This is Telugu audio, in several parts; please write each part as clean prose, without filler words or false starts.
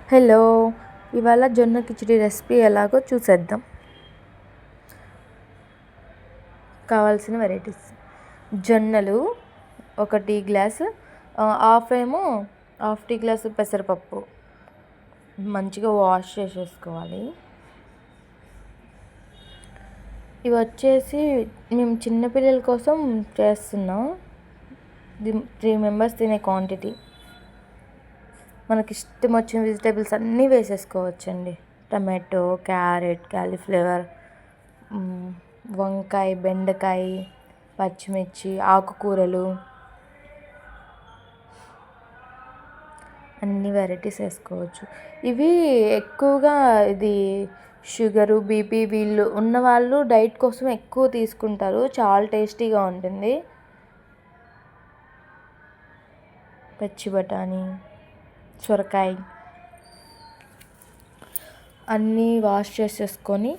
హలో, ఇవాళ జొన్న కిచిడి రెసిపీ ఎలాగో చూసేద్దాం. కావాల్సిన వెరైటీస్: జొన్నలు 1 tea glass, half tea glass పెసరపప్పు మంచిగా వాష్ చేసేసుకోవాలి. ఇవి వచ్చేసి మేము చిన్నపిల్లల కోసం చేస్తున్నాం. 3 మెంబర్స్ తినే క్వాంటిటీ. మనకి ఇష్టం వచ్చిన వెజిటేబుల్స్ అన్నీ వేసేసుకోవచ్చండి. టమాటో, క్యారెట్, కాలీఫ్లవర్, వంకాయ, బెండకాయ, పచ్చిమిర్చి, ఆకుకూరలు అన్ని వెరైటీస్ వేసుకోవచ్చు. ఇవి ఎక్కువగా షుగరు, బీపీ వీళ్ళు ఉన్నవాళ్ళు డైట్ కోసం ఎక్కువ తీసుకుంటారు. చాలా టేస్టీగా ఉంటుంది. పచ్చి బఠానీ, సొరకాయ అన్నీ వాష్ చేసేసుకొని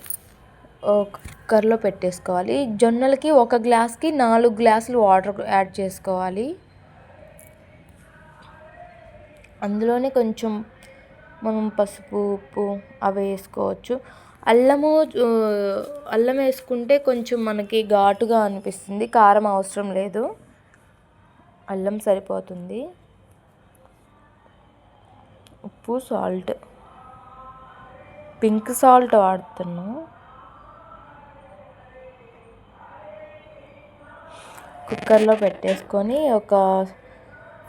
కుక్కర్లో పెట్టేసుకోవాలి. జొన్నలకి 1 గ్లాస్కి 4 గ్లాసులు వాటర్ యాడ్ చేసుకోవాలి. అందులోనే కొంచెం మనం పసుపు, ఉప్పు అవి వేసుకోవచ్చు. అల్లం వేసుకుంటే కొంచెం మనకి ఘాటుగా అనిపిస్తుంది. కారం అవసరం లేదు, అల్లం సరిపోతుంది. ఉప్పు, సాల్ట్, పింక్ సాల్ట్ వాడుతున్నాం. కుక్కర్లో పెట్టేసుకొని ఒక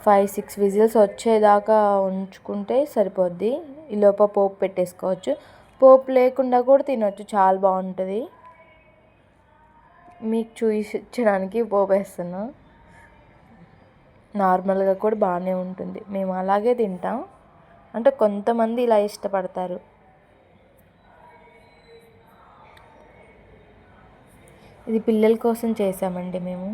5-6 విజిల్స్ వచ్చేదాకా ఉంచుకుంటే సరిపోద్ది. ఈలోపు పోపు పెట్టేసుకోవచ్చు. పోపు లేకుండా కూడా తినొచ్చు, చాలా బాగుంటుంది. మీకు చూపించడానికి పోపు వేస్తున్నా. నార్మల్గా కూడా బాగానే ఉంటుంది. మేము అలాగే తింటాం. అంటే కొంతమంది ఇలా ఇష్టపడతారు. ఇది పిల్లల కోసం చేసామండి మేము.